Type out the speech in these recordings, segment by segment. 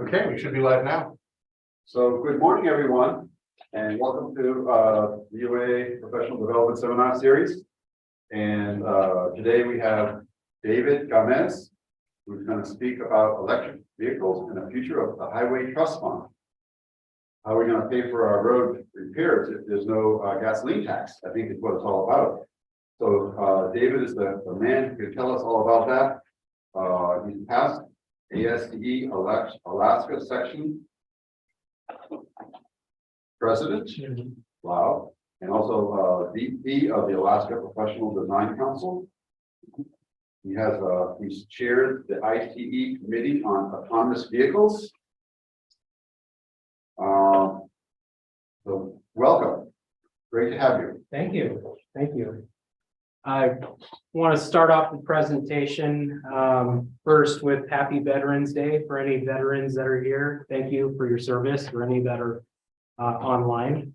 Okay, we should be live now. So good morning, everyone, and welcome to the UA Professional Development Seminar Series. And today we have David Gomez, who's going to speak about electric vehicles and the future of the Highway Trust Fund. How are we going to pay for our road repairs if there's no gasoline tax? I think is what it's all about. So David is the man who can tell us all about that. He's past ASCE Alaska section president. Wow. And also VP of the Alaska Professional Design Council. He's chaired the ITE Committee on Autonomous Vehicles. So welcome. Great to have you. Thank you. Thank you. I want to start off the presentation first with Happy Veterans Day for any veterans that are here. Thank you for your service, for any that are online.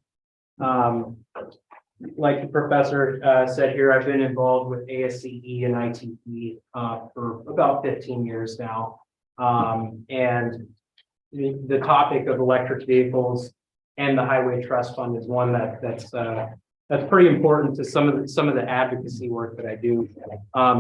Like the professor said here, I've been involved with ASCE and ITE for about 15 years now. And the topic of electric vehicles and the Highway Trust Fund is one that's pretty important to some of the advocacy work that I do.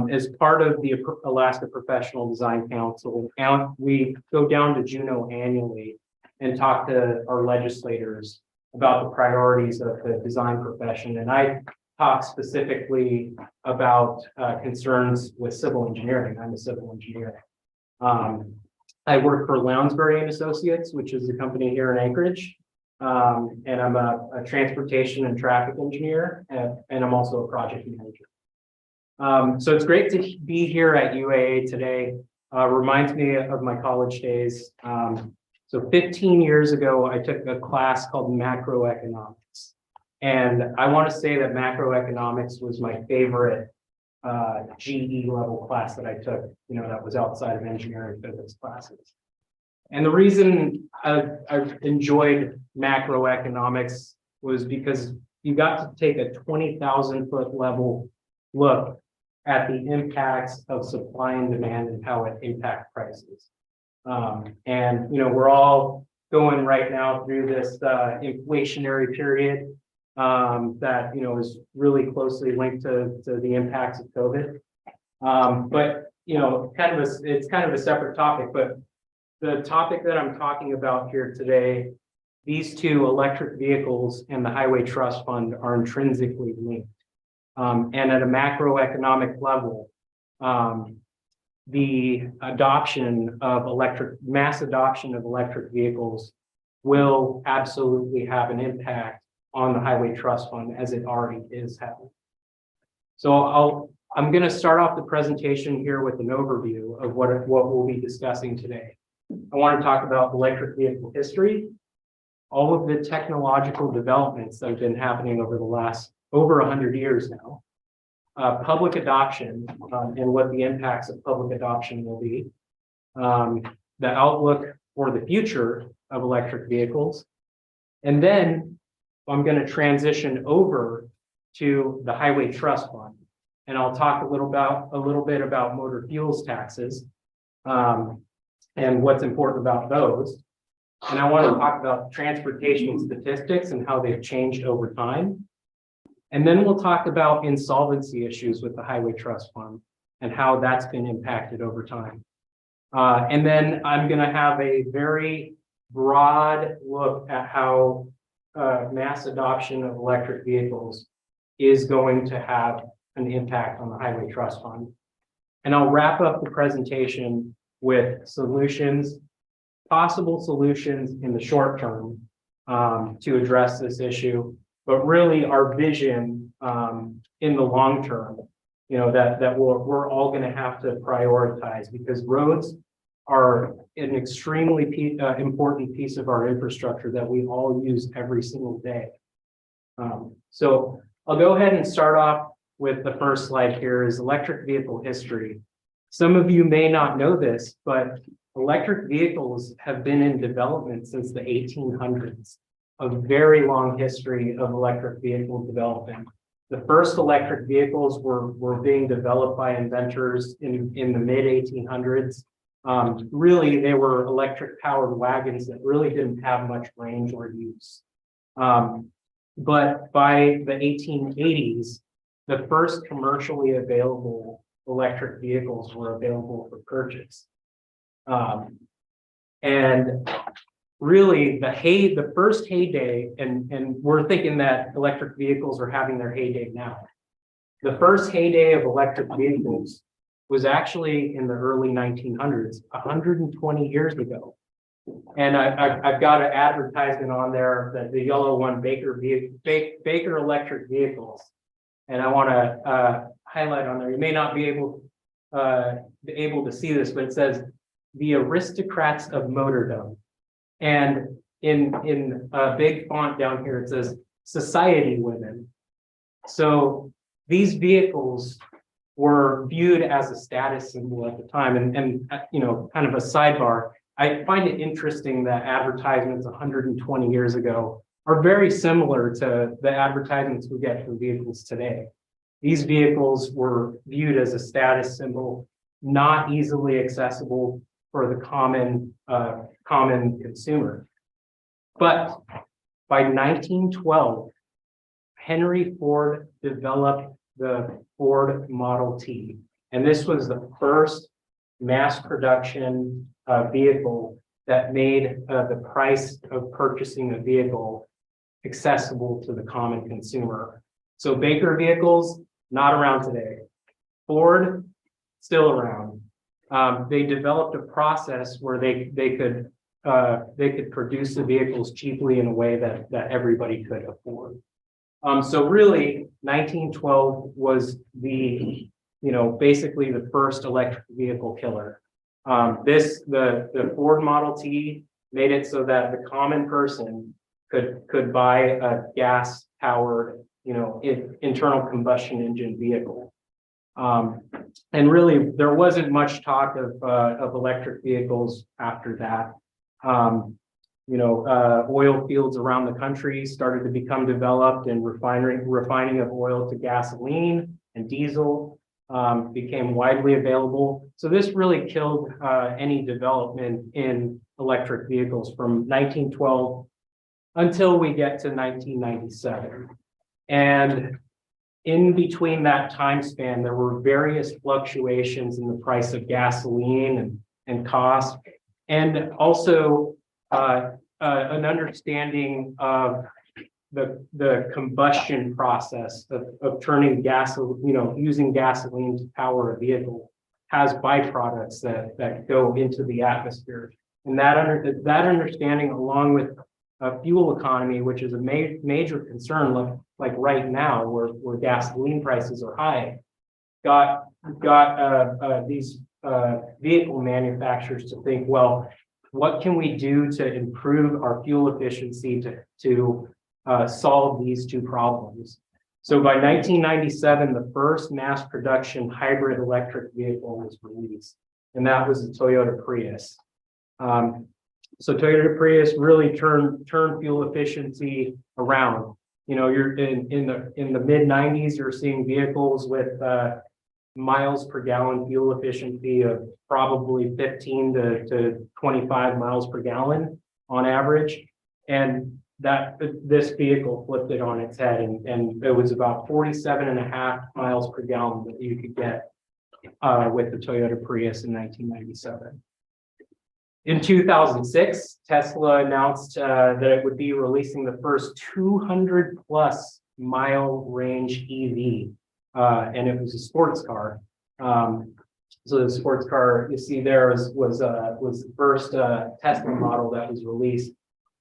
As part of the Alaska Professional Design Council, we go down to Juneau annually and talk to our legislators about the priorities of the design profession. And I talk specifically about concerns with civil engineering. I'm a civil engineer. I work for Lounsbury and Associates, which is a company here in Anchorage. And I'm a transportation and traffic engineer, and I'm also a project manager. So it's great to be here at UAA today. Reminds me of my college days. So 15 years ago, I took a class called macroeconomics. And I want to say that macroeconomics was my favorite GE level class that I took, that was outside of engineering physics classes. And the reason I enjoyed macroeconomics was because you got to take a 20,000 foot level look at the impacts of supply and demand and how it impacts prices. And we're all going right now through this inflationary period that is really closely linked to the impacts of COVID. But it's kind of a separate topic, but the topic that I'm talking about here today, these two, electric vehicles and the Highway Trust Fund, are intrinsically linked. And at a macroeconomic level, the mass adoption of electric vehicles will absolutely have an impact on the Highway Trust Fund, as it already is having. So I'm going to start off the presentation here with an overview of what we'll be discussing today. I want to talk about electric vehicle history, all of the technological developments that have been happening over the last over 100 years now, public adoption and what the impacts of public adoption will be, the outlook for the future of electric vehicles, and then I'm going to transition over to the Highway Trust Fund, and I'll talk a little bit about motor fuels taxes. And what's important about those. And I want to talk about transportation statistics and how they've changed over time. And then we'll talk about insolvency issues with the Highway Trust Fund and how that's been impacted over time. And then I'm going to have a very broad look at how mass adoption of electric vehicles is going to have an impact on the Highway Trust Fund. And I'll wrap up the presentation with possible solutions in the short term to address this issue, but really our vision in the long term, that we're all going to have to prioritize, because roads are an extremely important piece of our infrastructure that we all use every single day. So I'll go ahead and start off with the first slide here is electric vehicle history. Some of you may not know this, but electric vehicles have been in development since the 1800s, a very long history of electric vehicle development. The first electric vehicles were being developed by inventors in the mid 1800s. Really, they were electric powered wagons that really didn't have much range or use. But by the 1880s, the first commercially available electric vehicles were available for purchase. And really the first heyday, and we're thinking that electric vehicles are having their heyday now. The first heyday of electric vehicles was actually in the early 1900s, 120 years ago. And I've got an advertisement on there that the yellow one, Baker Electric Vehicles. And I want to highlight on there. You may not be able to see this, but it says the aristocrats of motordom. And in big font down here, it says society women. So these vehicles were viewed as a status symbol at the time. And you know, kind of a sidebar, I find it interesting that advertisements 120 years ago are very similar to the advertisements we get for vehicles today. These vehicles were viewed as a status symbol, not easily accessible for the common consumer. But by 1912, Henry Ford developed the Ford Model T. And this was the first mass production vehicle that made the price of purchasing a vehicle accessible to the common consumer. So Baker vehicles, not around today. Ford, still around. They developed a process where they could produce the vehicles cheaply in a way that everybody could afford. So really, 1912 was basically the first electric vehicle killer. The Ford Model T made it so that the common person could buy a gas-powered, internal combustion engine vehicle. And really, there wasn't much talk of electric vehicles after that. Oil fields around the country started to become developed, and refining of oil to gasoline and diesel became widely available. So this really killed any development in electric vehicles from 1912 until we get to 1997. And in between that time span, there were various fluctuations in the price of gasoline and cost, and also an understanding of the combustion process of turning gasoline, using gasoline to power a vehicle has byproducts that go into the atmosphere. And that understanding, along with fuel economy, which is a major concern, like right now, where gasoline prices are high, got these vehicle manufacturers to think, well, what can we do to improve our fuel efficiency to solve these two problems? So by 1997, the first mass production hybrid electric vehicle was released, and that was the Toyota Prius. So Toyota Prius really turned fuel efficiency around. You're in the mid 90s, you're seeing vehicles with miles per gallon fuel efficiency of probably 15 to 25 miles per gallon on average. And this vehicle flipped it on its head, and it was about 47.5 miles per gallon that you could get with the Toyota Prius in 1997. In 2006, Tesla announced that it would be releasing the first 200 plus mile range EV, and it was a sports car. So the sports car you see there was the first Tesla model that was released.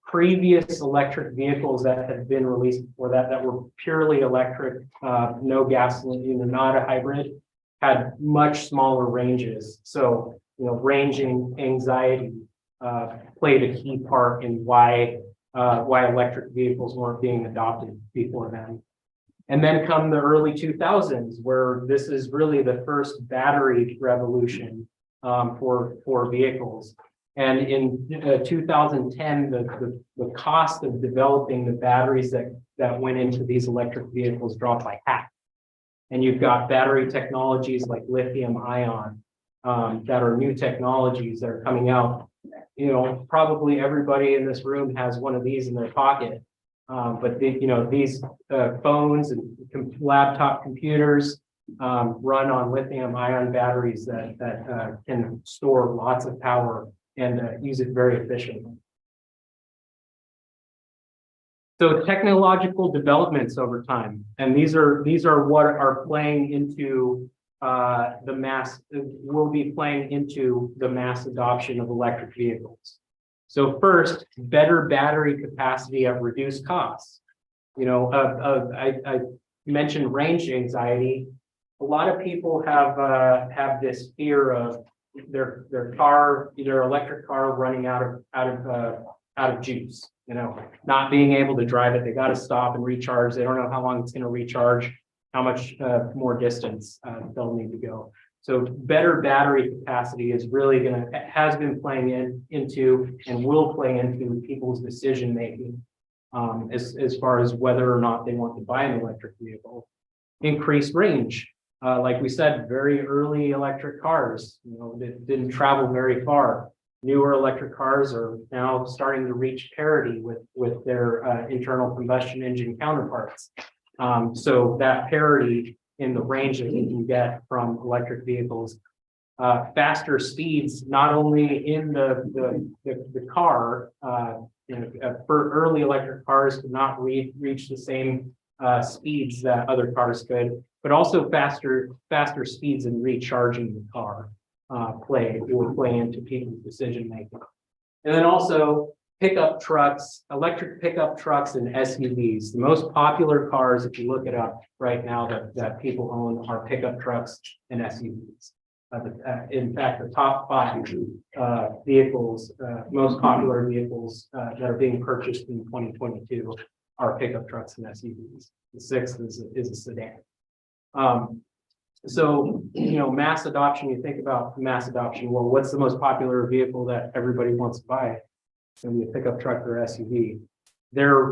Previous electric vehicles that had been released before that were purely electric, no gasoline, not a hybrid, had much smaller ranges. So ranging anxiety played a key part in why electric vehicles weren't being adopted before then. And then come the early 2000s, where this is really the first battery revolution for vehicles. And in 2010, the cost of developing the batteries that went into these electric vehicles dropped by half. And you've got battery technologies like lithium ion that are new technologies that are coming out. You know, probably everybody in this room has one of these in their pocket. But these phones and laptop computers run on lithium ion batteries that can store lots of power and use it very efficiently. So technological developments over time, and these are what are playing into will be playing into the mass adoption of electric vehicles. So first, better battery capacity at reduced costs. You know, I mentioned range anxiety. A lot of people have this fear of their electric car running out of juice. You know, not being able to drive it. They got to stop and recharge. They don't know how long it's going to recharge, how much more distance they'll need to go. So better battery capacity is really has been playing into and will play into people's decision making as far as whether or not they want to buy an electric vehicle. Increased range, like we said, very early electric cars, you know, that didn't travel very far. Newer electric cars are now starting to reach parity with their internal combustion engine counterparts. So that parity in the range that you can get from electric vehicles, faster speeds, not only in the car, for early electric cars could not reach the same speeds that other cars could, but also faster speeds in recharging the car will play into people's decision making. And then also pickup trucks, electric pickup trucks and SUVs. The most popular cars, if you look it up right now, that people own are pickup trucks and SUVs. In fact, the top 5 vehicles, most popular vehicles that are being purchased in 2022 are pickup trucks and SUVs. The 6th is a sedan. So, you know, mass adoption, you think about mass adoption. Well, what's the most popular vehicle that everybody wants to buy? It's going to be a pickup truck or SUV. Their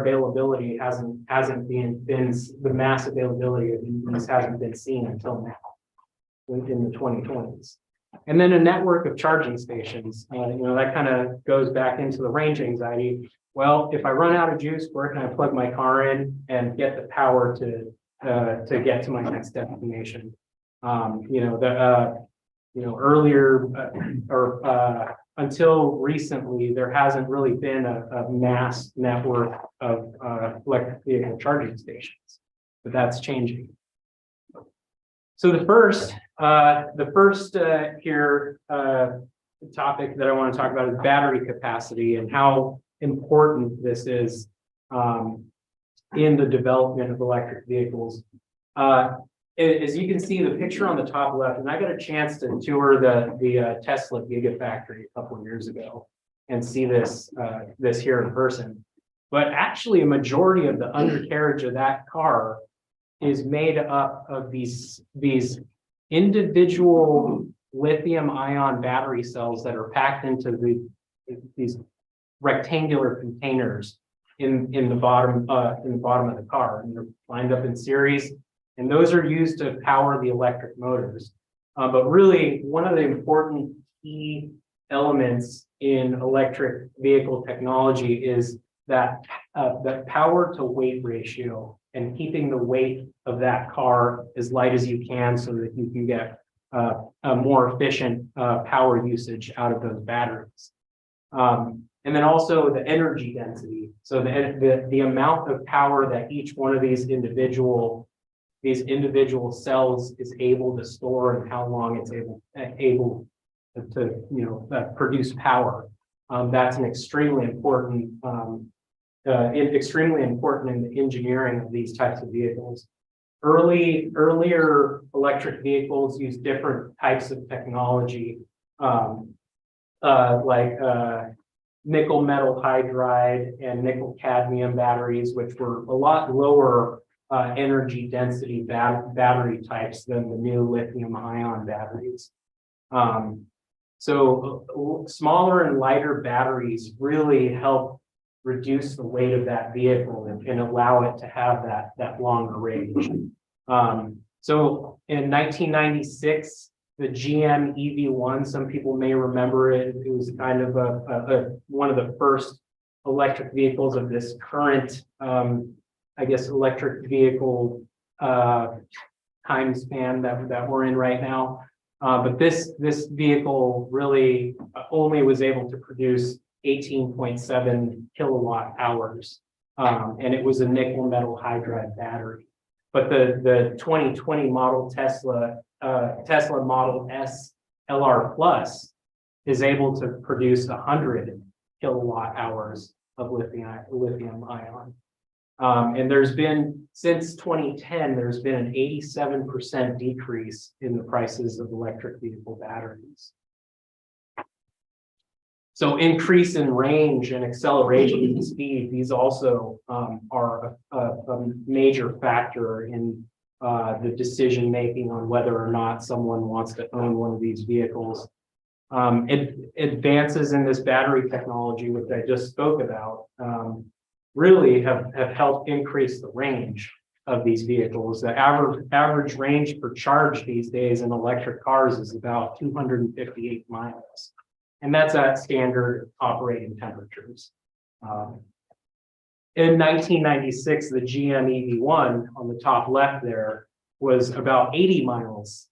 availability hasn't been the mass availability of these hasn't been seen until now in the 2020s. And then a network of charging stations. You know, that kind of goes back into the range anxiety. Well, if I run out of juice, where can I plug my car in and get the power to get to my next destination? Earlier until recently, there hasn't really been a mass network of electric vehicle charging stations, but that's changing. So the first topic that I want to talk about is battery capacity and how important this is in the development of electric vehicles. As you can see the picture on the top left, and I got a chance to tour the Tesla Gigafactory a couple of years ago and see this here in person. But actually, a majority of the undercarriage of that car is made up of these individual lithium-ion battery cells that are packed into these rectangular containers in the bottom of the car, and they're lined up in series. And those are used to power the electric motors. But really, one of the important key elements in electric vehicle technology is that power to weight ratio and keeping the weight of that car as light as you can so that you can get a more efficient power usage out of those batteries. And then also the energy density. So the amount of power that each one of these individual cells is able to store and how long it's able to produce power. That's an extremely important in the engineering of these types of vehicles. Earlier electric vehicles use different types of technology, like nickel metal hydride and nickel cadmium batteries, which were a lot lower energy density battery types than the new lithium ion batteries. So smaller and lighter batteries really help reduce the weight of that vehicle and allow it to have that longer range. So in 1996, the GM EV1. Some people may remember it. It was kind of one of the first electric vehicles of this current, I guess, electric vehicle time span that we're in right now. But this vehicle really only was able to produce 18.7 kilowatt hours. And it was a nickel metal hydride battery. But the 2020 model Tesla Model S LR Plus is able to produce 100 kilowatt hours of lithium ion. And there's been, since 2010, there's been an 87% decrease in the prices of electric vehicle batteries. So increase in range and acceleration and speed, these also are a major factor in the decision making on whether or not someone wants to own one of these vehicles. Advances in this battery technology, which I just spoke about, really have helped increase the range of these vehicles. The average range per charge these days in electric cars is about 258 miles. And that's at standard operating temperatures. In 1996, the GM EV1 on the top left there was about 80 miles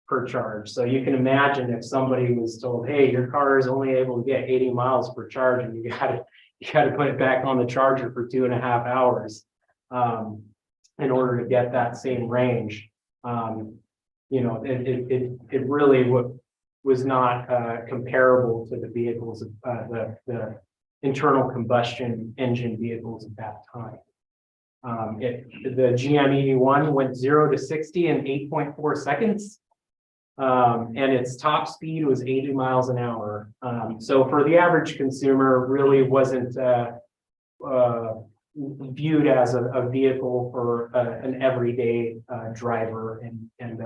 per charge. So you can imagine if somebody was told, hey, your car is only able to get 80 miles per charge and you got to put it back on the charger for 2.5 hours in order to get that same range. You know, it really was not comparable to the vehicles, the internal combustion engine vehicles at that time. The GM EV1 went 0 to 60 in 8.4 seconds. And its top speed was 80 miles an hour. So for the average consumer, really wasn't viewed as a vehicle for an everyday driver, and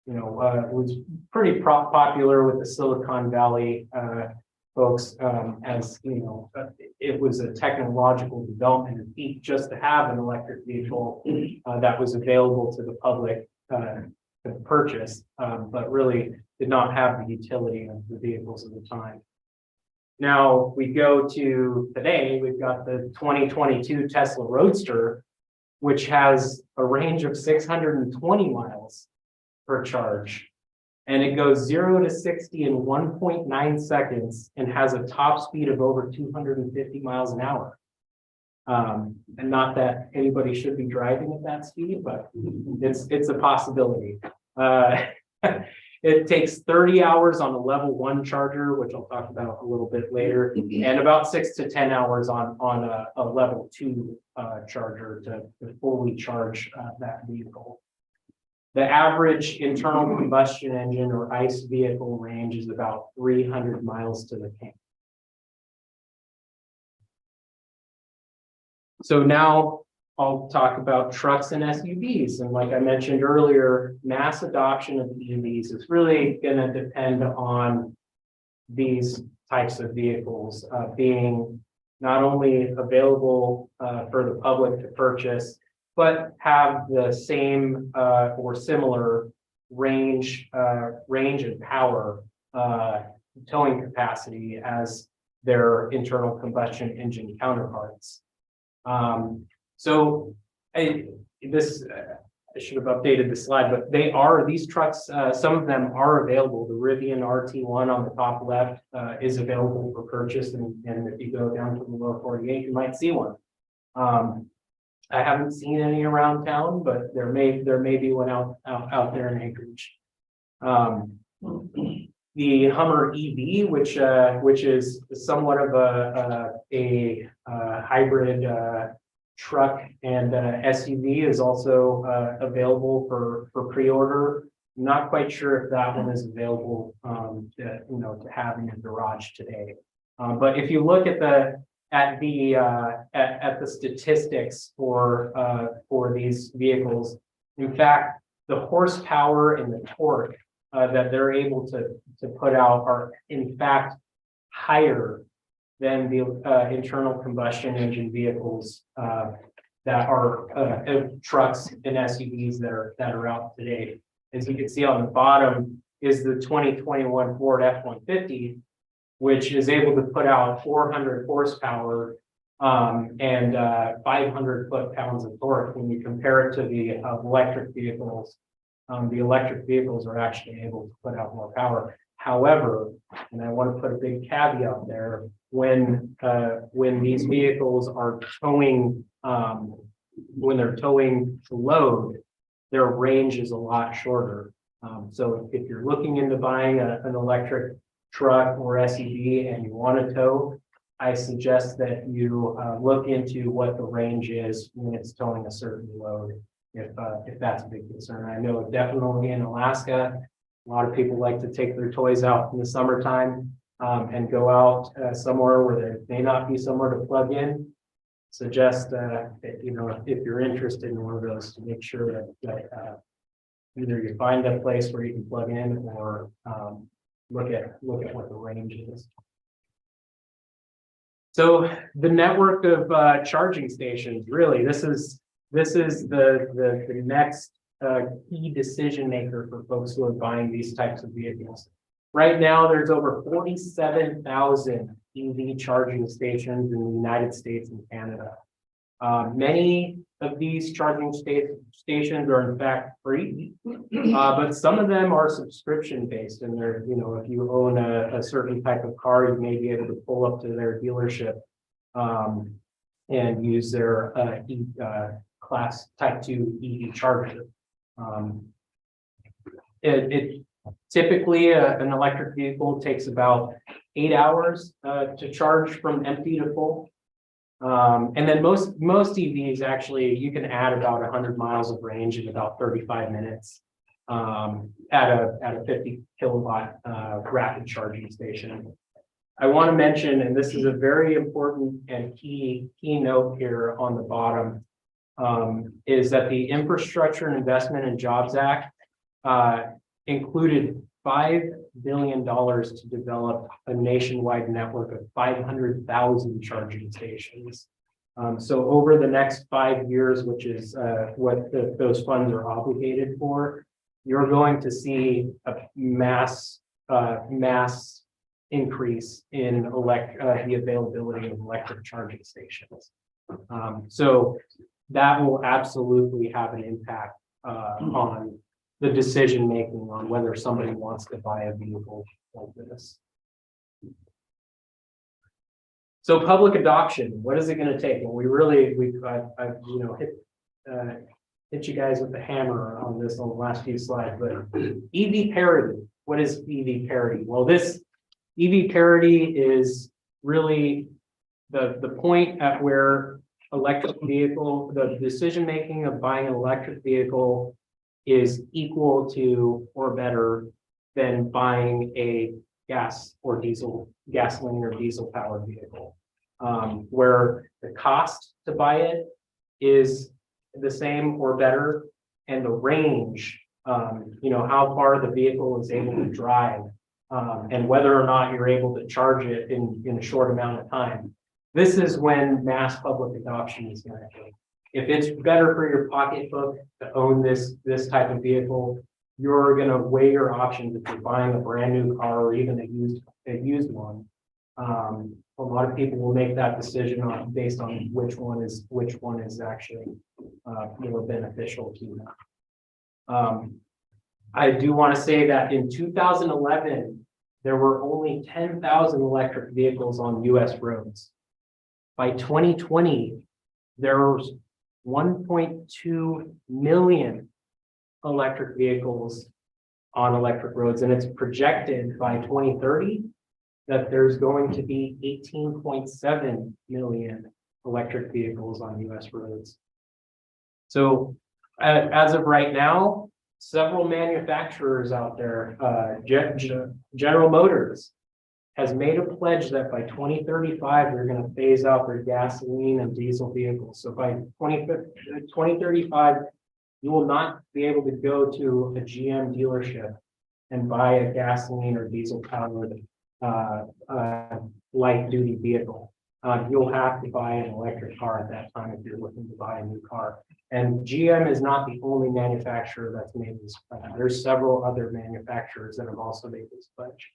you know, was pretty popular with the Silicon Valley folks, as you know, it was a technological development and feat just to have an electric vehicle that was available to the public to purchase, but really did not have the utility of the vehicles of the time. Now we go to today, we've got the 2022 Tesla Roadster, which has a range of 620 miles per charge. And it goes 0 to 60 in 1.9 seconds and has a top speed of over 250 miles an hour. And not that anybody should be driving at that speed, but it's a possibility. It takes 30 hours on a level 1 charger, which I'll talk about a little bit later, and about 6 to 10 hours on a level 2 charger to fully charge that vehicle. The average internal combustion engine or ICE vehicle range is about 300 miles to the tank. So now I'll talk about trucks and SUVs. And like I mentioned earlier, mass adoption of EVs is really going to depend on these types of vehicles being not only available for the public to purchase, but have the same or similar range and power towing capacity as their internal combustion engine counterparts. So I should have updated the slide, but these trucks, some of them are available. The Rivian RT1 on the top left is available for purchase, and if you go down to the lower 48, you might see one. I haven't seen any around town, but there may be one out there in Anchorage. The Hummer EV, which is somewhat of a hybrid truck and SUV, is also available for pre-order. I'm not quite sure if that one is available to have in your garage today. But if you look at the statistics for these vehicles, in fact, the horsepower and the torque that they're able to put out are in fact higher than the internal combustion engine vehicles that are trucks and SUVs that are out today. As you can see on the bottom, is the 2021 Ford F-150, which is able to put out 400 horsepower and 500 foot-pounds of torque. When you compare it to the electric vehicles are actually able to put out more power. However, and I want to put a big caveat there, when these vehicles are towing, when they're towing to load, their range is a lot shorter. So if you're looking into buying an electric truck or SUV and you want to tow, I suggest that you look into what the range is when it's towing a certain load, if that's a big concern. I know definitely in Alaska, a lot of people like to take their toys out in the summertime and go out somewhere where there may not be somewhere to plug in. Suggest that, you know, if you're interested in one of those, to make sure that either you find a place where you can plug in or look at what the range is. So the network of charging stations, really, this is the next key decision maker for folks who are buying these types of vehicles. Right now, there's over 47,000 EV charging stations in the United States and Canada. Many of these charging stations are in fact free, but some of them are subscription based, and they're, you know, if you own a certain type of car, you may be able to pull up to their dealership and use their class type 2 EV charger. Typically an electric vehicle takes about 8 hours to charge from empty to full. And then most EVs, actually, you can add about 100 miles of range in about 35 minutes at a 50 kilowatt rapid charging station. I want to mention, and this is a very important and key note here on the bottom, is that the Infrastructure and Investment and Jobs Act included $5 billion to develop a nationwide network of 500,000 charging stations. So over the next 5 years, which is what those funds are obligated for, you're going to see a mass increase in the availability of electric charging stations. So that will absolutely have an impact on the decision making on whether somebody wants to buy a vehicle like this. So public adoption, what is it going to take? And I've you know hit you guys with the hammer on this on the last few slides, but EV parity. What is EV parity? Well, this EV parity is really the point at where the decision making of buying an electric vehicle is equal to or better than buying a gasoline or diesel powered vehicle, where the cost to buy it is the same or better, and the range, you know, how far the vehicle is able to drive, and whether or not you're able to charge it in a short amount of time. This is when mass public adoption is going to happen. If it's better for your pocketbook to own this type of vehicle, you're going to weigh your options if you're buying a brand new car or even a used one. A lot of people will make that decision based on which one is actually more beneficial to them. I do want to say that in 2011, there were only 10,000 electric vehicles on U.S. roads. By 2020, there was 1.2 million electric vehicles on electric roads, and it's projected by 2030 that there's going to be 18.7 million electric vehicles on U.S. roads. So as of right now, several manufacturers out there, General Motors has made a pledge that by 2035, they're going to phase out their gasoline and diesel vehicles. So by 2035, you will not be able to go to a GM dealership and buy a gasoline or diesel powered light duty vehicle. you'll have to buy an electric car at that time if you're looking to buy a new car. And GM is not the only manufacturer that's made this pledge. There's several other manufacturers that have also made this pledge.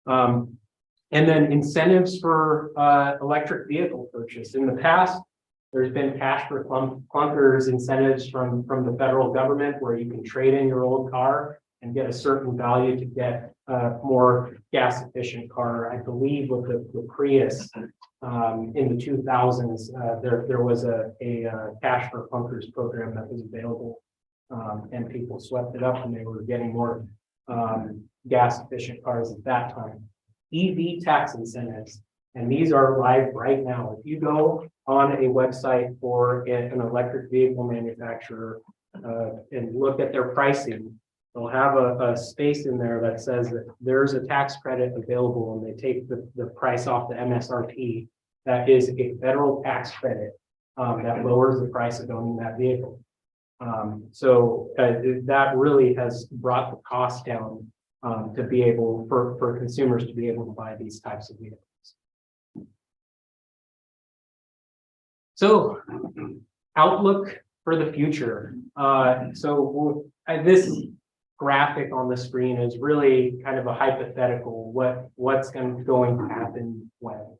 And then incentives for electric vehicle purchase. In the past, there's been cash for clunkers incentives from the federal government where you can trade in your old car and get a certain value to get a more gas efficient car. I believe with the Prius in the 2000s, there was a cash for clunkers program that was available, and people swept it up and they were getting more gas efficient cars at that time. EV tax incentives, and these are live right now. If you go on a website for an electric vehicle manufacturer and look at their pricing, they'll have a space in there that says that there's a tax credit available and they take the price off the MSRP. That is a federal tax credit that lowers the price of owning that vehicle. So that really has brought the cost down to be able for consumers to be able to buy these types of vehicles. So outlook for the future. This graphic on the screen is really kind of a hypothetical, what's going to happen when.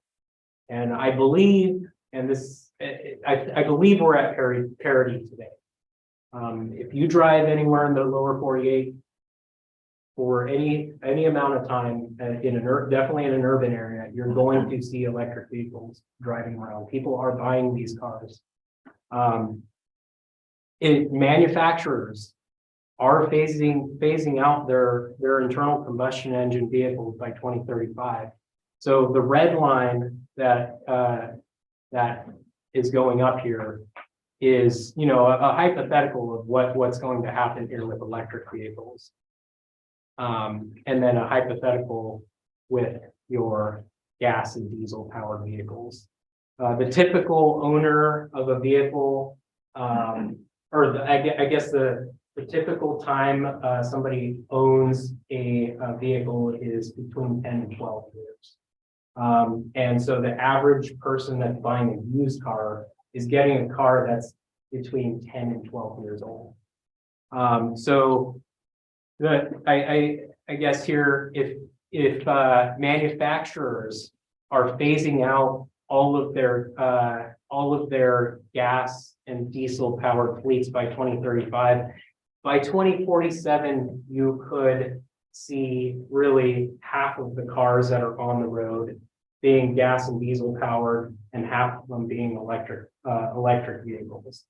And I believe, I believe we're at parity today. If you drive anywhere in the lower 48 for any amount of time definitely in an urban area, you're going to see electric vehicles driving around. People are buying these cars. Manufacturers are phasing out their internal combustion engine vehicles by 2035. So the red line that is going up here is, a hypothetical of what's going to happen here with electric vehicles. And then a hypothetical with your gas and diesel powered vehicles. The typical owner of a vehicle, I guess the typical time somebody owns a vehicle is between 10 and 12 years. And so the average person that's buying a used car is getting a car that's between 10 and 12 years old. I guess here, if manufacturers are phasing out all of their gas and diesel powered fleets by 2035, by 2047, you could see really half of the cars that are on the road being gas and diesel powered and half of them being electric vehicles.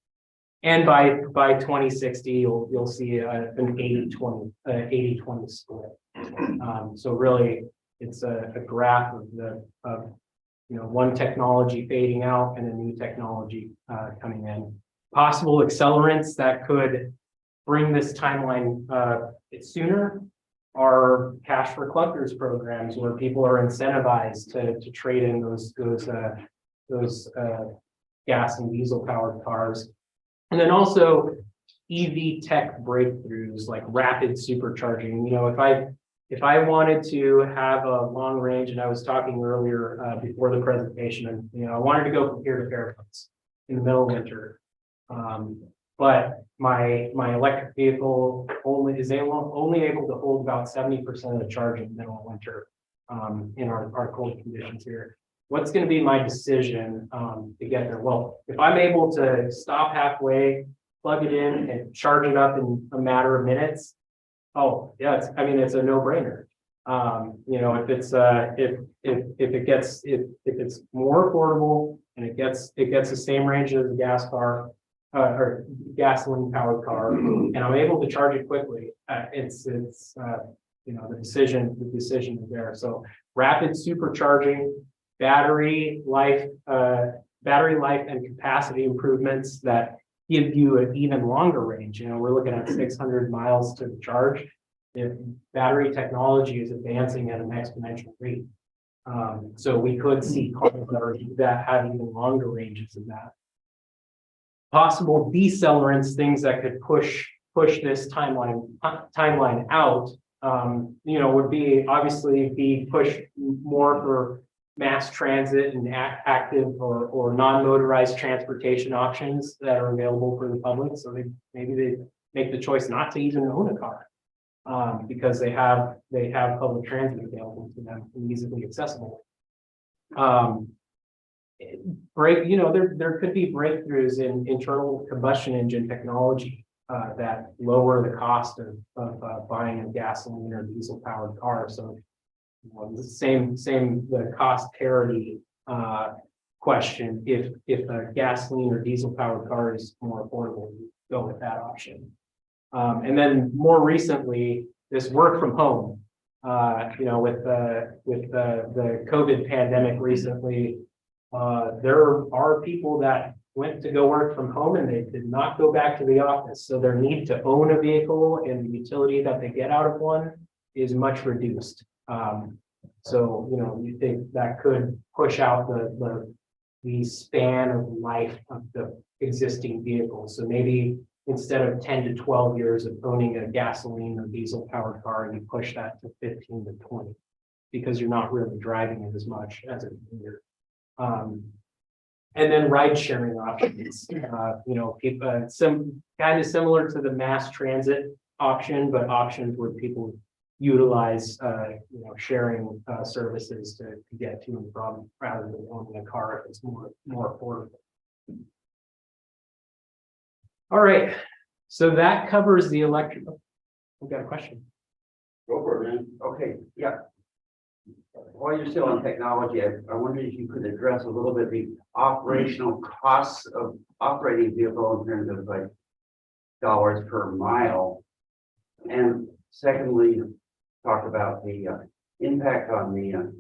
And by 2060, you'll see an 80-20 split. So really, it's a graph of one technology fading out and a new technology coming in. Possible accelerants that could bring this timeline sooner are cash for clunkers programs where people are incentivized to trade in those gas and diesel powered cars. And then also EV tech breakthroughs like rapid supercharging. If I wanted to have a long range, and I was talking earlier before the presentation, and I wanted to go from here to Fairbanks in the middle of winter, but my electric vehicle only able to hold about 70% of the charge in the middle of winter in our cold conditions here. What's going to be my decision to get there? Well, if I'm able to stop halfway, plug it in, and charge it up in a matter of minutes, oh yeah, it's a no-brainer. If it's more affordable and it gets the same range as a gas car or gasoline powered car, and I'm able to charge it quickly, the decision is there. So rapid supercharging, battery life and capacity improvements that give you an even longer range. We're looking at 600 miles to charge. If battery technology is advancing at an exponential rate, so we could see cars that have even longer ranges than that. Possible decelerants, things that could push this timeline out, would be pushed more mass transit and active or non-motorized transportation options that are available for the public. So maybe they make the choice not to even own a car. Because they have public transit available to them and easily accessible. There could be breakthroughs in internal combustion engine technology that lower the cost of buying a gasoline or diesel powered car. So the same the cost parity question. If a gasoline or diesel powered car is more affordable, you go with that option. And then more recently, this work from home, with the COVID pandemic recently, there are people that went to go work from home and they did not go back to the office. So their need to own a vehicle and the utility that they get out of one is much reduced. So, you think that could push out the span of life of the existing vehicles. So maybe instead of 10 to 12 years of owning a gasoline or diesel powered car, you push that to 15 to 20 because you're not really driving it as much as a commuter. And then ride sharing options, some kind of similar to the mass transit option, but options where people utilize, sharing services to get to and from rather than owning a car if it's more affordable. All right, so that covers the electric. We've got a question. Go for it, man. Okay, yeah. While you're still on technology, I wondered if you could address a little bit the operational costs of operating a vehicle in terms of like dollars per mile. And secondly, talk about the impact on the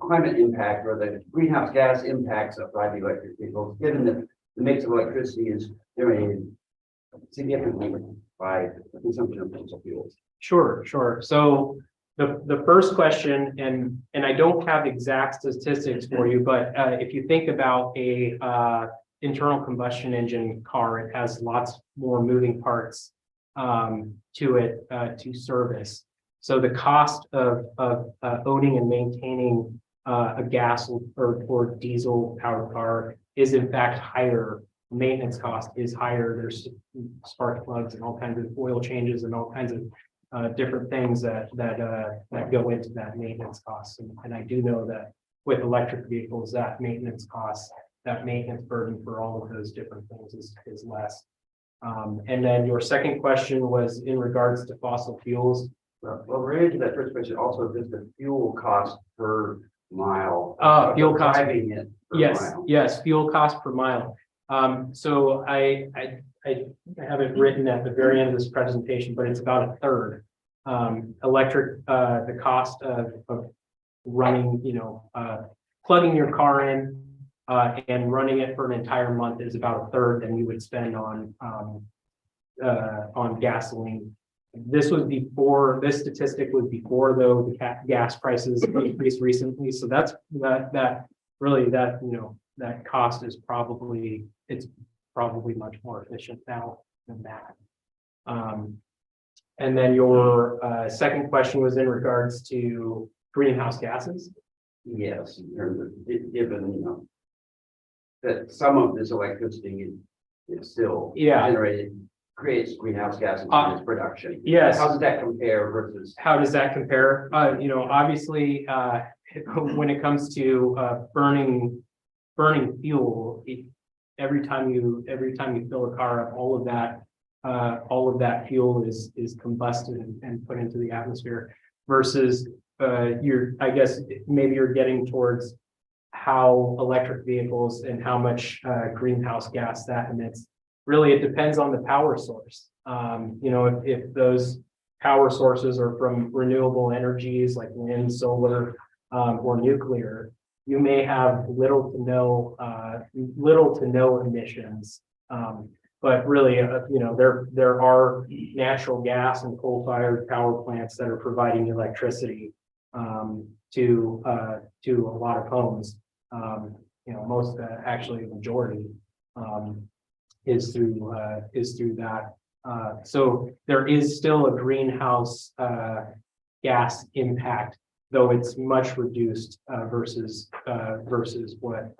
climate impact or the greenhouse gas impacts of driving electric vehicles, given that the mix of electricity is generated significantly by the consumption of fossil fuels. Sure. So the first question, and I don't have exact statistics for you, but if you think about a internal combustion engine car, it has lots more moving parts to it to service. So the cost of owning and maintaining a gas or diesel powered car is in fact higher. Maintenance cost is higher. There's spark plugs and all kinds of oil changes and all kinds of different things that go into that maintenance cost. And I do know that with electric vehicles, that maintenance cost, that maintenance burden for all of those different things is less. And then your second question was in regards to fossil fuels. Well, related to that first question, also just the fuel cost per mile. Fuel cost. Driving it per mile. Yes, fuel cost per mile. So I have it written at the very end of this presentation, but it's about a third. Electric, the cost of running, plugging your car in and running it for an entire month is about a third than you would spend on gasoline. This statistic was before though the gas prices increased recently. So that's that cost is probably much more efficient now than that. And then your second question was in regards to greenhouse gases. Yes, in terms of given that some of this electricity is still generated, creates greenhouse gases in its production. Yes. How does that compare versus? How does that compare? Obviously, when it comes to burning fuel, every time you fill a car up, all of that fuel is combusted and put into the atmosphere. Versus maybe you're getting towards how electric vehicles and how much greenhouse gas that emits. Really, it depends on the power source. If those power sources are from renewable energies like wind, solar, or nuclear, you may have little to no emissions. But really, there are natural gas and coal-fired power plants that are providing electricity to a lot of homes. Most, actually, the majority is through that. So there is still a greenhouse gas impact though it's much reduced versus what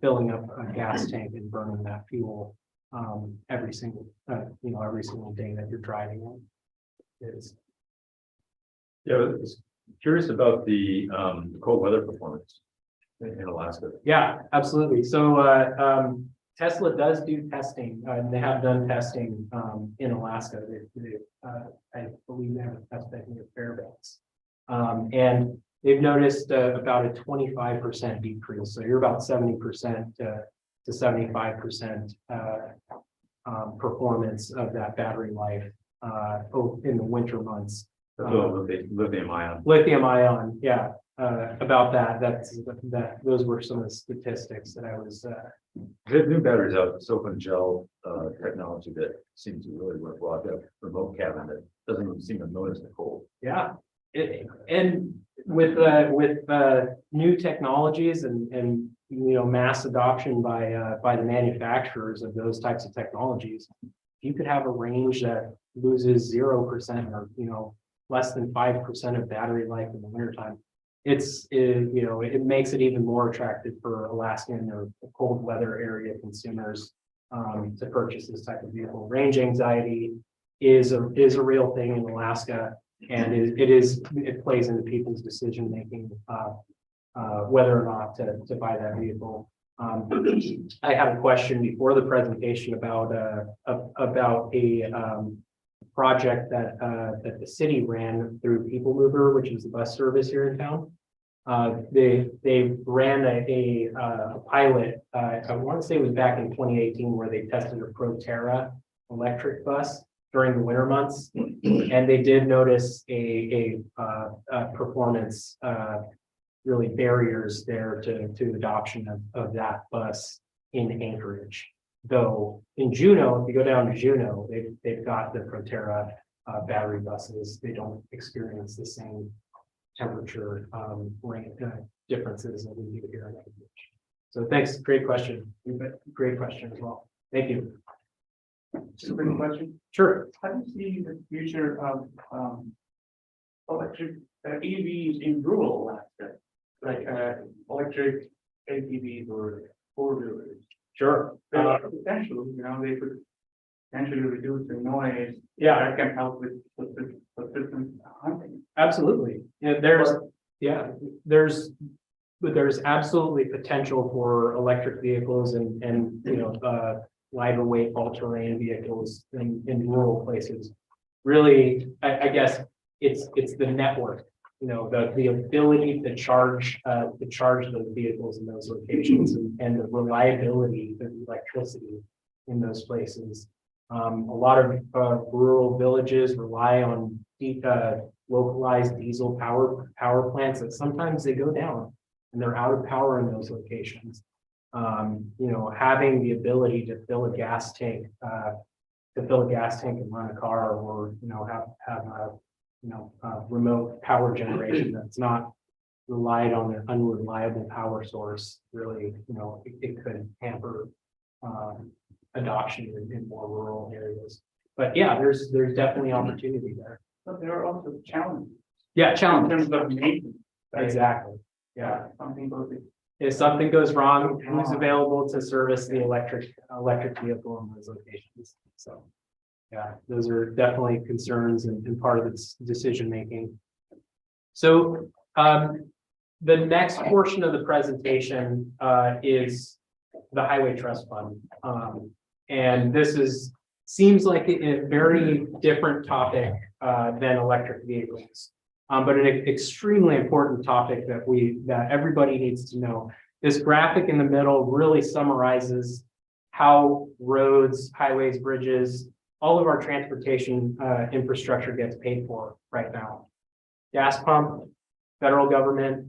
filling up a gas tank and burning that fuel every single day that you're driving on is. Yeah, I was curious about the cold weather performance in Alaska. Yeah, absolutely. So Tesla does do testing. They have done testing in Alaska. I believe they have a test bed near Fairbanks. And they've noticed about a 25% decrease. So you're about 70% to 75% performance of that battery life in the winter months. Lithium ion. Lithium ion, yeah. About that, those were some of the statistics that I was. They have new batteries out, soap and gel technology that seems to really work well. I've got a remote cabin that doesn't even seem to notice the cold. Yeah, and with new technologies and mass adoption by the manufacturers of those types of technologies, you could have a range that loses 0% or less than 5% of battery life in the wintertime. It makes it even more attractive for Alaskan or cold weather area consumers to purchase this type of vehicle. Range anxiety is a real thing in Alaska, and it plays into people's decision making whether or not to buy that vehicle. I had a question before the presentation about a project that the city ran through People Mover, which is the bus service here in town. They ran a pilot. I want to say it was back in 2018, where they tested a Proterra electric bus during the winter months, and they did notice a performance really barriers there to adoption of that bus in Anchorage. Though in Juneau, if you go down to Juneau, they've got the Proterra battery buses. They don't experience the same temperature differences that we do here in Anchorage. So thanks, great question. Great question as well. Thank you. Just a quick question. Sure. How do you see the future of electric EVs in rural Alaska, like electric ATVs or four-wheelers? Sure. Potentially, they could potentially reduce the noise. Yeah, That can help with persistent hunting. absolutely. There's absolutely potential for electric vehicles and lighter weight all-terrain vehicles in rural places. Really, I guess it's the network, the ability to charge those vehicles in those locations and the reliability of electricity in those places. A lot of rural villages rely on localized diesel power plants that sometimes they go down and they're out of power in those locations. Having the ability to fill a gas tank and run a car, or have a remote power generation that's not relied on an unreliable power source, really, it could hamper adoption in more rural areas. But yeah, there's definitely opportunity there. But there are also challenges. Yeah, In challenge. terms of maintenance. right? Exactly. Yeah. Something goes. If something goes wrong, who's available to service the electric vehicle in those locations? So, yeah, those are definitely concerns and part of its decision making. So, the next portion of the presentation is the Highway Trust Fund, and this seems like a very different topic than electric vehicles. But an extremely important topic that everybody needs to know. This graphic in the middle really summarizes how roads, highways, bridges, all of our transportation infrastructure gets paid for right now. Gas pump, federal government,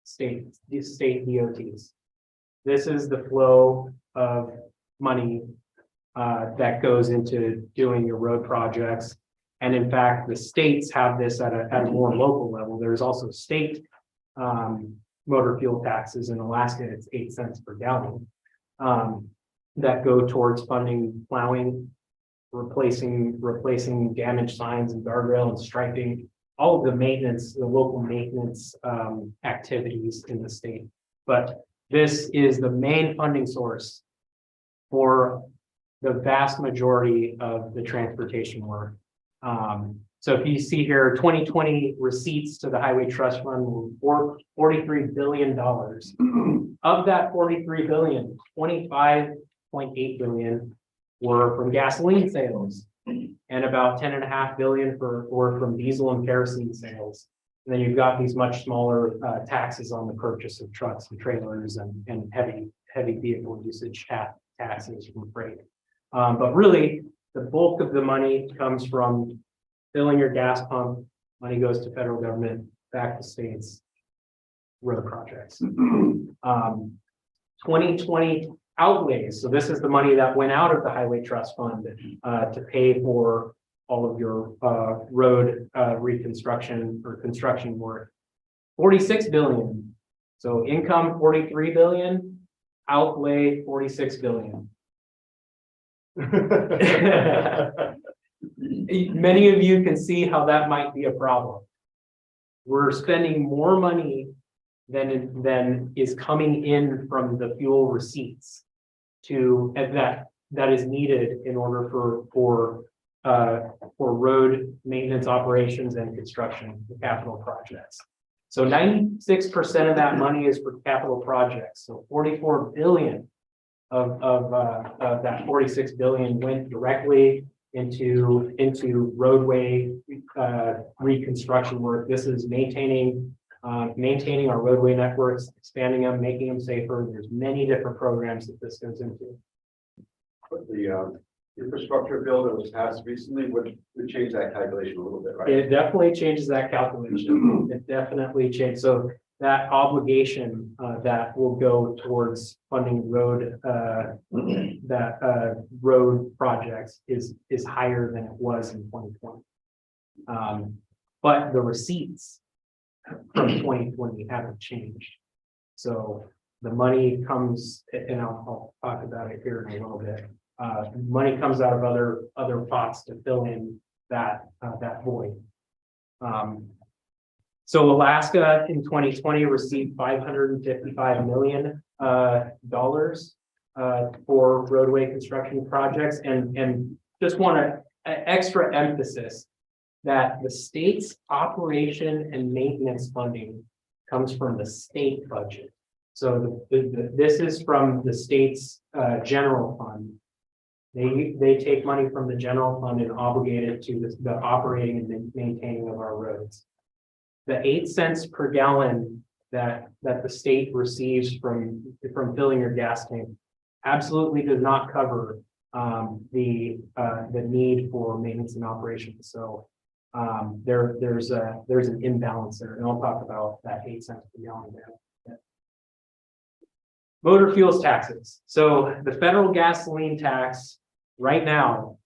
state DOTs. This is the flow of money that goes into doing your road projects. And in fact, the states have this at a more local level. There's also state motor fuel taxes. In Alaska, it's 8 cents per gallon that go towards funding plowing, replacing damaged signs and guardrail and striping, all of the maintenance, the local maintenance activities in the state. But this is the main funding source for the vast majority of the transportation work. So if you see here, 2020 receipts to the Highway Trust Fund were $43 billion. Of that 43 billion, 25.8 billion were from gasoline sales, and about 10.5 billion were from diesel and kerosene sales. And then you've got these much smaller taxes on the purchase of trucks and trailers and heavy vehicle usage taxes from freight. But really, the bulk of the money comes from filling your gas pump. Money goes to federal government, back to states, road projects. 2020 outlays. So this is the money that went out of the Highway Trust Fund to pay for all of your road reconstruction or construction work. 46 billion. So income 43 billion, outlay 46 billion. Many of you can see how that might be a problem. We're spending more money than is coming in from the fuel receipts that is needed in order for road maintenance operations and construction, the capital projects. So 96% of that money is for capital projects. So 44 billion of that 46 billion went directly into roadway reconstruction work. This is maintaining our roadway networks, expanding them, making them safer. There's many different programs that this goes into. But the infrastructure bill that was passed recently would change that calculation a little bit, right? It definitely changes that calculation. It definitely changed. So that obligation that will go towards funding road road projects is higher than it was in 2020. But the receipts from 2020 haven't changed. So the money comes, and I'll talk about it here in a little bit. Money comes out of other pots to fill in that void. So Alaska in 2020 received $555 million for roadway construction projects, and just want to extra emphasis that the state's operation and maintenance funding comes from the state budget. So this is from the state's general fund. They take money from the general fund and obligate it to the operating and maintaining of our roads. The 8 cents per gallon that the state receives from filling your gas tank absolutely does not cover the need for maintenance and operations. So there's an imbalance there, and I'll talk about that 8 cents per gallon there. Motor fuels taxes. So the federal gasoline tax right now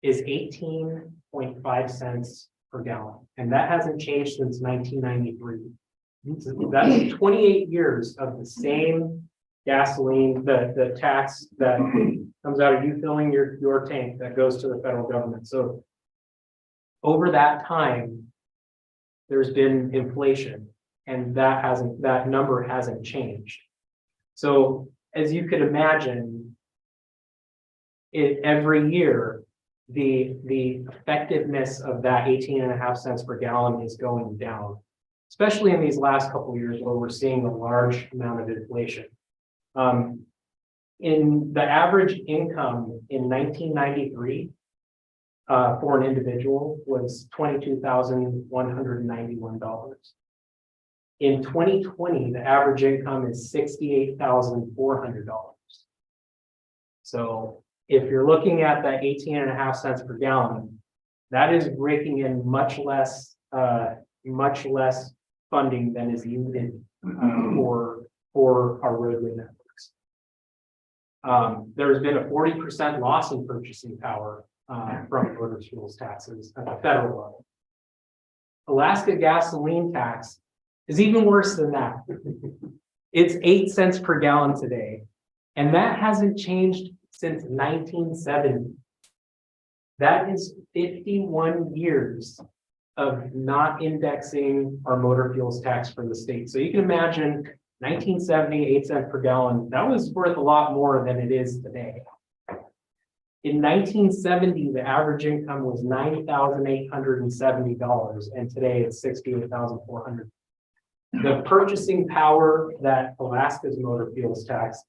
is 18.5 cents per gallon, and that hasn't changed since 1993. That's 28 years of the same gasoline, the tax that comes out of you filling your tank that goes to the federal government. So over that time, there's been inflation, and that number hasn't changed. So as you could imagine, every year, the effectiveness of that 18.5 cents per gallon is going down, especially in these last couple of years where we're seeing a large amount of inflation. In the average income in 1993 for an individual was $22,191. In 2020, the average income is $68,400. So if you're looking at that 18.5 cents per gallon, that is raking in much less funding than is needed for our roadway networks. There's been a 40% loss in purchasing power from motor fuels taxes at the federal level. Alaska gasoline tax is even worse than that. It's 8 cents per gallon today, and that hasn't changed since 1970. That is 51 years of not indexing our motor fuels tax for the state. So you can imagine 1970, 8 cents per gallon, that was worth a lot more than it is today. In 1970, the average income was $90,870, and today it's $68,400. The purchasing power that Alaska's motor fuels tax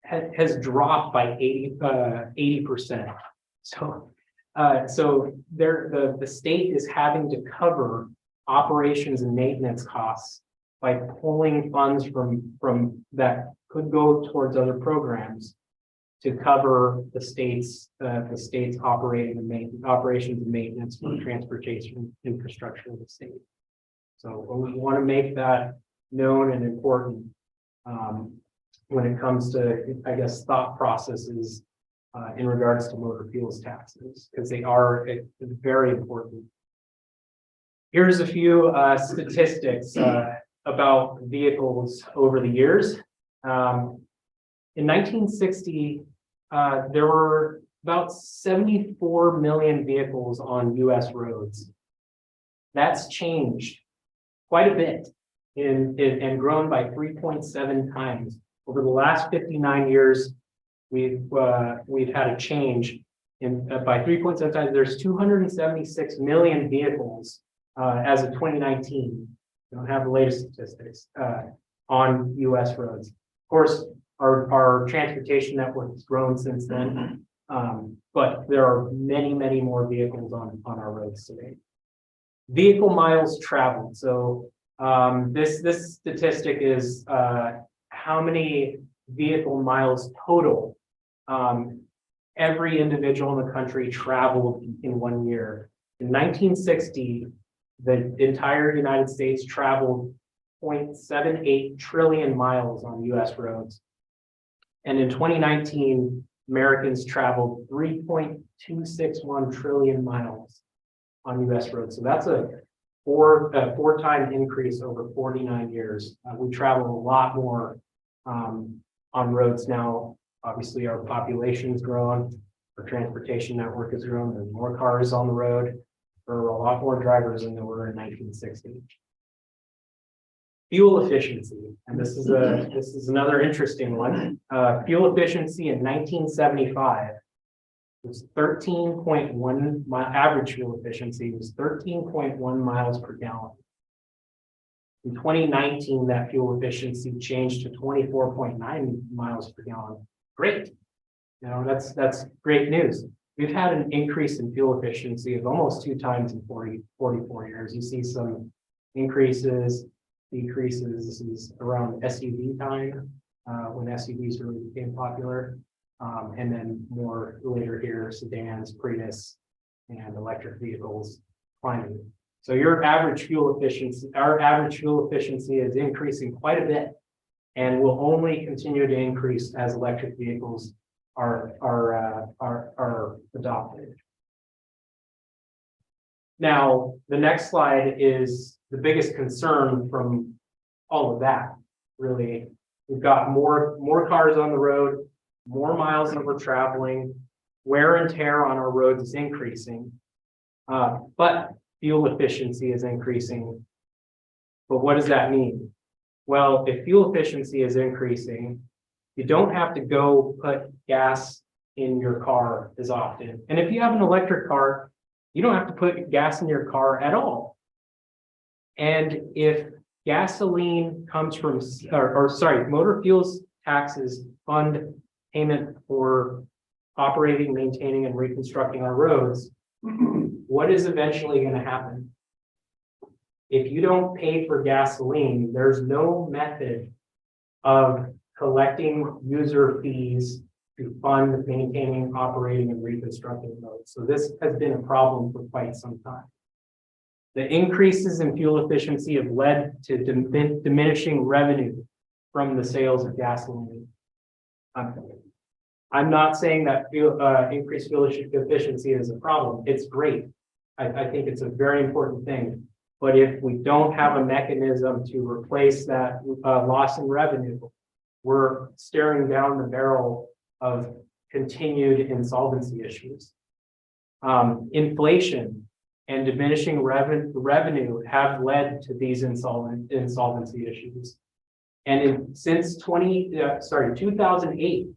has dropped by 80%. So the state is having to cover operations and maintenance costs by pulling funds from that could go towards other programs to cover the state's operations and maintenance for transportation infrastructure of the state. So we want to make that known and important when it comes to, I guess, thought processes in regards to motor fuels taxes, because they are very important. Here's a few statistics about vehicles over the years. In 1960, there were about 74 million vehicles on US roads. That's changed quite a bit and grown by 3.7 times. Over the last 59 years, we've had a change by 3.7 times. There's 276 million vehicles as of 2019. We don't have the latest statistics on US roads. Of course, our transportation network has grown since then, but there are many, many more vehicles on our roads today. Vehicle miles traveled. So this statistic is how many vehicle miles total every individual in the country traveled in 1 year. In 1960, the entire United States traveled 0.78 trillion miles on US roads. And in 2019, Americans traveled 3.261 trillion miles on US roads. So that's a four-time increase over 49 years. We travel a lot more on roads now. Obviously, our population's grown, our transportation network has grown, there's more cars on the road. There are a lot more drivers than there were in 1960. Fuel efficiency, and this is another interesting one. Fuel efficiency in 1975 was 13.1 average fuel efficiency was 13.1 miles per gallon. In 2019, that fuel efficiency changed to 24.9 miles per gallon. Great, you know, that's great news. We've had an increase in fuel efficiency of almost 2 times in 44 years. You see some increases, decreases. This is around SUV time, when SUVs really became popular. And then more later here, sedans, Prius, and electric vehicles climbing. So your average fuel efficiency, our average fuel efficiency is increasing quite a bit and will only continue to increase as electric vehicles are adopted. Now, the next slide is the biggest concern from all of that, really. We've got more cars on the road, more miles that we're traveling, wear and tear on our roads is increasing, but fuel efficiency is increasing. But what does that mean? Well, if fuel efficiency is increasing, you don't have to go put gas in your car as often. And if you have an electric car, you don't have to put gas in your car at all. And if gasoline comes from, motor fuels taxes fund payment for operating, maintaining, and reconstructing our roads, what is eventually going to happen? If you don't pay for gasoline, there's no method of collecting user fees to fund maintaining, operating, and reconstructing roads. So this has been a problem for quite some time. The increases in fuel efficiency have led to diminishing revenue from the sales of gasoline. I'm not saying that increased fuel efficiency is a problem. It's great. I think it's a very important thing. But if we don't have a mechanism to replace that loss in revenue, we're staring down the barrel of continued insolvency issues. Inflation and diminishing revenue have led to these insolvency issues. And since 2008,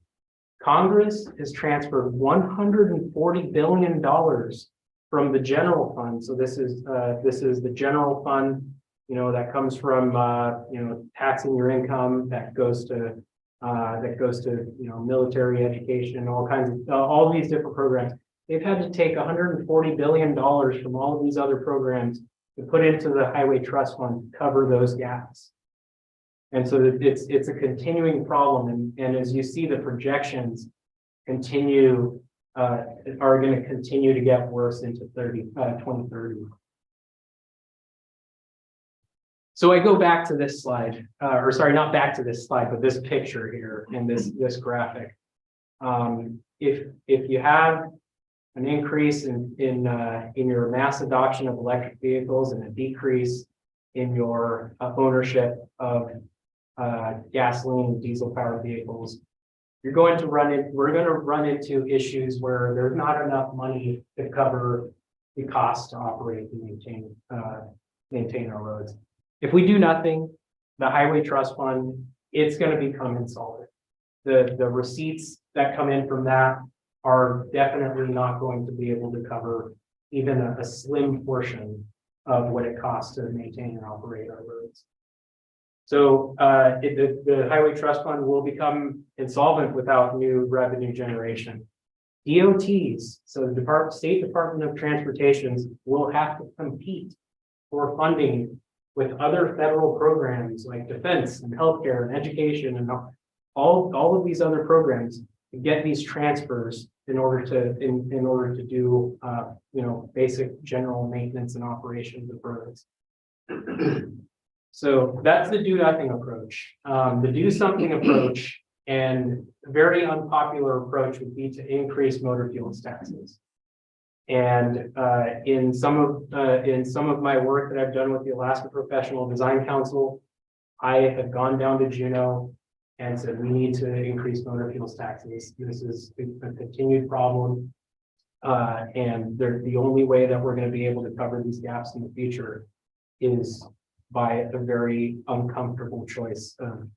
Congress has transferred $140 billion from the general fund. So this is the general fund, that comes from, taxing your income that goes to, military education, all kinds of, all these different programs. They've had to take $140 billion from all of these other programs to put into the Highway Trust Fund to cover those gaps. And so it's a continuing problem. And as you see, the projections continue, are going to continue to get worse into 2030. So I go back to this slide, or sorry, not back to this slide, but this picture here in this graphic. If you have an increase in your mass adoption of electric vehicles and a decrease in your ownership of gasoline and diesel powered vehicles, we're going to run into issues where there's not enough money to cover the cost to operate and maintain our roads. If we do nothing, the Highway Trust Fund, it's going to become insolvent. The receipts that come in from that are definitely not going to be able to cover even a slim portion of what it costs to maintain and operate our roads. So the Highway Trust Fund will become insolvent without new revenue generation. DOTs, so the State Department of Transportation, will have to compete for funding with other federal programs like defense and healthcare and education and all of these other programs to get these transfers in order to do basic general maintenance and operations of roads. So that's the do nothing approach. The do something approach and very unpopular approach would be to increase motor fuels taxes. And in some of my work that I've done with the Alaska Professional Design Council, I have gone down to Juneau and said we need to increase motor fuels taxes. This is a continued problem, and the only way that we're going to be able to cover these gaps in the future is by a very uncomfortable choice of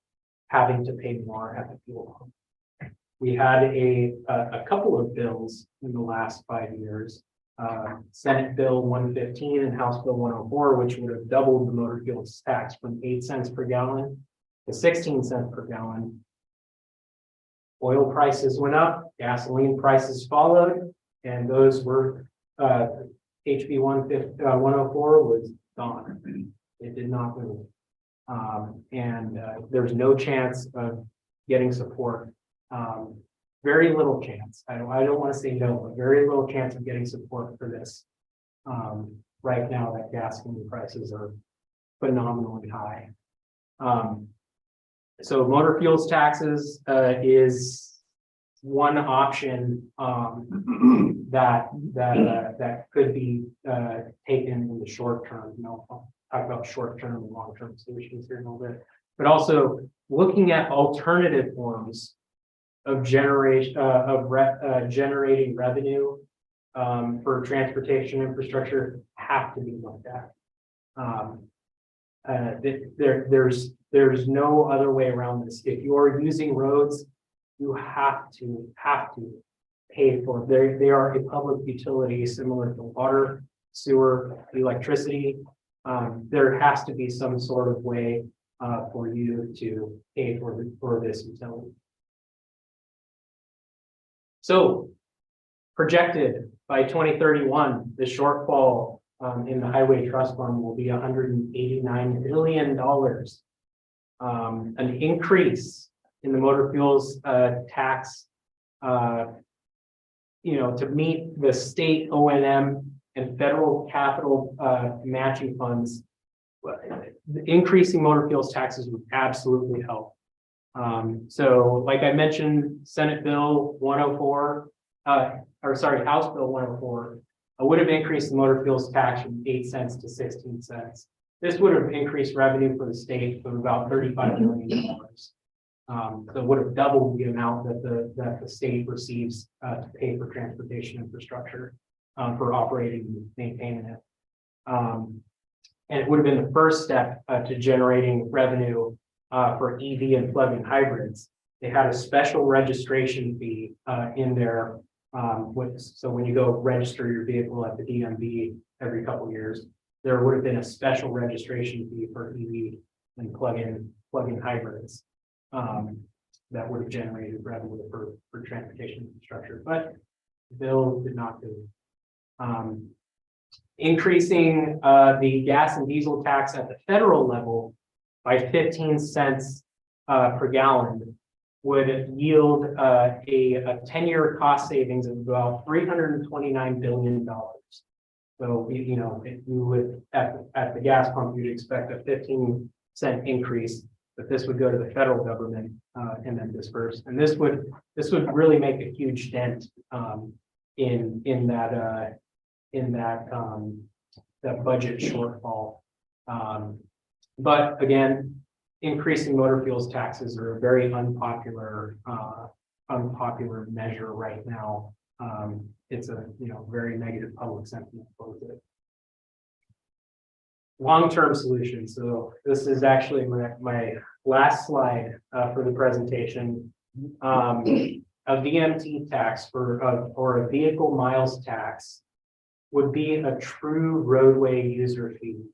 having to pay more at the fuel pump. We had a couple of bills in the last 5 years, Senate Bill 115 and House Bill 104, which would have doubled the motor fuels tax from 8 cents per gallon to 16 cents per gallon. Oil prices went up, gasoline prices followed, and those were HB 104 was gone. It did not move. There's no chance of getting support. Very little chance. I don't want to say no, but very little chance of getting support for this. Right now that gasoline prices are phenomenally high. So motor fuels taxes is one option that could be taken in the short term. I'll talk about short term and long term solutions here in a little bit, but also looking at alternative forms of generating revenue for transportation infrastructure have to be looked at. There's no other way around this. If you are using roads, you have to pay for it. They are a public utility similar to water, sewer, electricity. There has to be some sort of way for you to pay for this utility. So projected by 2031, the shortfall in the Highway Trust Fund will be $189 billion. An increase in the motor fuels tax, to meet the state O&M and federal capital matching funds. Increasing motor fuels taxes would absolutely help. So like I mentioned, Senate Bill 104, House Bill 104 would have increased the motor fuels tax from 8 cents to 16 cents. This would have increased revenue for the state of about $35 million. So it would have doubled the amount that the state receives to pay for transportation infrastructure for operating and maintaining it. And it would have been the first step to generating revenue for EV and plug-in hybrids. They had a special registration fee in there. So when you go register your vehicle at the DMV every couple of years, there would have been a special registration fee for EV and plug-in hybrids that would have generated revenue for transportation infrastructure, but the bill did not do it. Increasing the gas and diesel tax at the federal level by 15 cents per gallon would yield a 10-year cost savings of about $329 billion. So, you know, if you would at the gas pump, you'd expect a 15-cent increase, but this would go to the federal government and then disperse. And this would really make a huge dent in that budget shortfall. But again, increasing motor fuels taxes are a very unpopular measure right now. It's a very negative public sentiment towards it. Long-term solutions. So this is actually my last slide for the presentation. A VMT tax or a vehicle miles tax would be a true roadway user fee,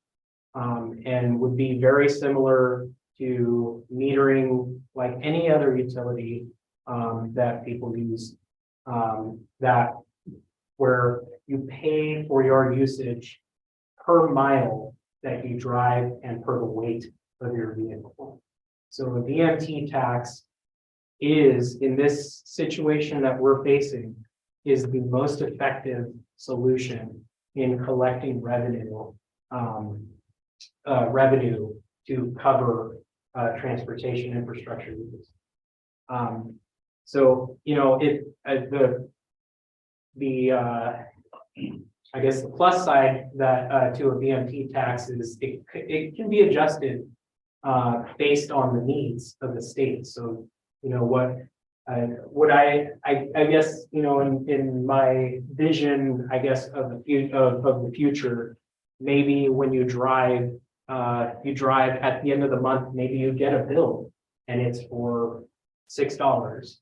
and would be very similar to metering like any other utility that people use, that where you pay for your usage per mile that you drive and per the weight of your vehicle. So a VMT tax is, in this situation that we're facing, is the most effective solution in collecting revenue to cover transportation infrastructure use. So, you know, I guess the plus side that to a VMT tax is it can be adjusted based on the needs of the state. So, you know, what I guess, you know, in my vision, I guess of the future, maybe when you drive at the end of the month, maybe you get a bill and it's for $6.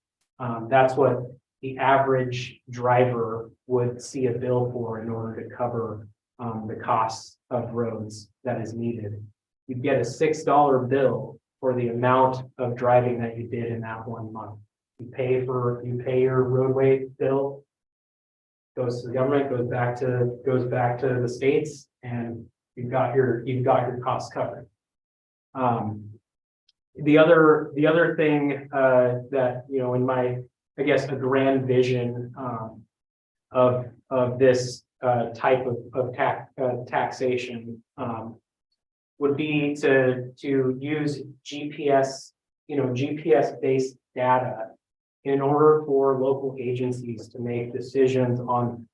That's what the average driver would see a bill for in order to cover the costs of roads that is needed. You get a $6 bill for the amount of driving that you did in that 1 month. You pay your roadway bill, goes to the government, goes back to the states, and you've got your costs covered. The other thing that, you know, in my, I guess, a grand vision of this type of taxation would be to use GPS, GPS-based data in order for local agencies to make decisions on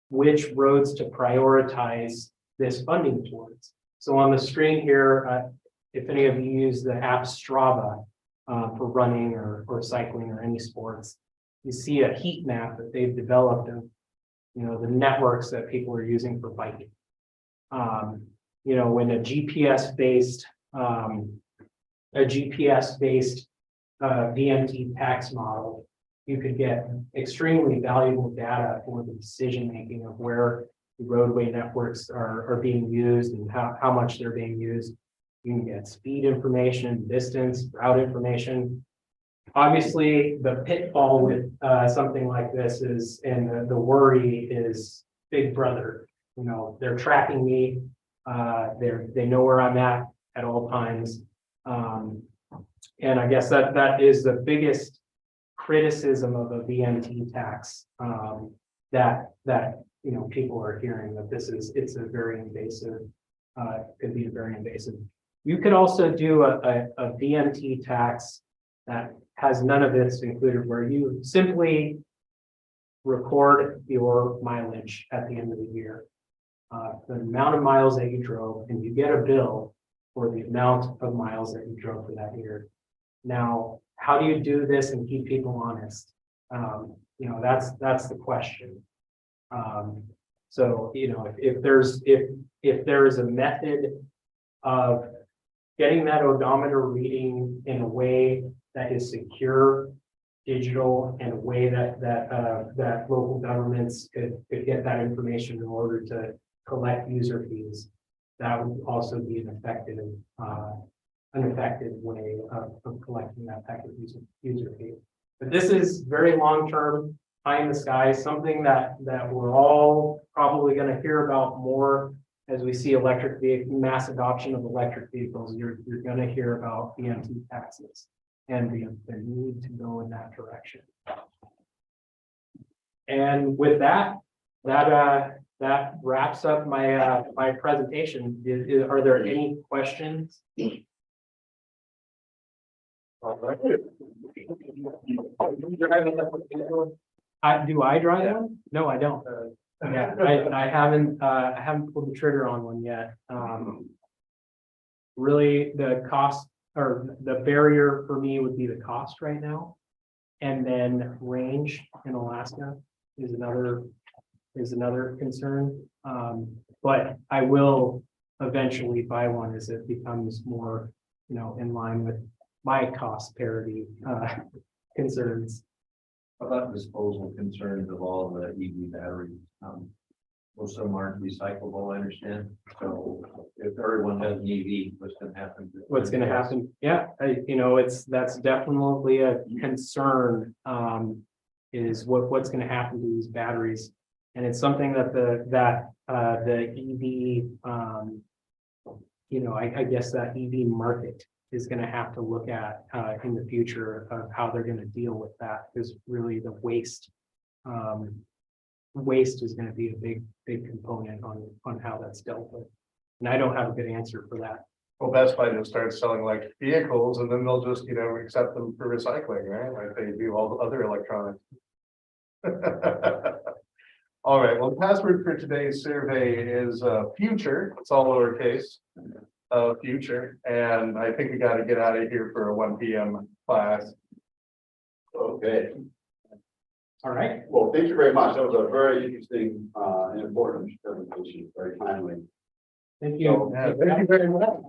which roads to prioritize this funding towards. So on the screen here, if any of you use the app Strava for running or cycling or any sports, you see a heat map that they've developed of, you know, the networks that people are using for biking. You know, when a GPS-based VMT tax model, you could get extremely valuable data for the decision-making of where the roadway networks are being used and how much they're being used. You can get speed information, distance, route information. Obviously, the pitfall with something like this is, and the worry is Big Brother. You know, they're tracking me. They know where I'm at all times. And I guess that is the biggest criticism of a VMT tax that you know, people are hearing, that it's a very invasive, could be very invasive. You could also do a VMT tax that has none of this included, where you simply record your mileage at the end of the year, the amount of miles that you drove, and you get a bill for the amount of miles that you drove for that year. Now, how do you do this and keep people honest? You know, that's the question. So, you know, if there is a method of getting that odometer reading in a way that is secure, digital, and a way that local governments could get that information in order to collect user fees, that would also be an effective way of collecting that type of user fee. But this is very long-term, pie in the sky, something that we're all probably going to hear about more as we see mass adoption of electric vehicles. You're going to hear about BMT taxes and the need to go in that direction. And with that wraps up my my presentation. Are there any questions? Do I drive one? No, I don't. Yeah, I haven't pulled the trigger on one yet. Really, the cost or the barrier for me would be the cost right now. And then range in Alaska is another concern. But I will eventually buy one as it becomes more, you know, in line with my cost parity concerns. About disposal concerns of all the EV batteries. Most of them aren't recyclable, I understand. So if everyone has an EV, what's going to happen? What's going to happen? Yeah, you know, that's definitely a concern. Is what's going to happen to these batteries, and it's something that the EV, you know, I guess that EV market is going to have to look at in the future of how they're going to deal with that, because really the waste is going to be a big component on how that's dealt with. And I don't have a good answer for that. Well, Best Buy just starts selling like vehicles and then they'll just, you know, accept them for recycling, right? Like they do all the other electronics. All right, well, the password for today's survey is future. It's all lowercase, future. And I think we got to get out of here for a 1 p.m. class. Okay, All right. well, thank you very much. That was a very interesting and important presentation, very timely. Thank you. Yeah, thank you very much.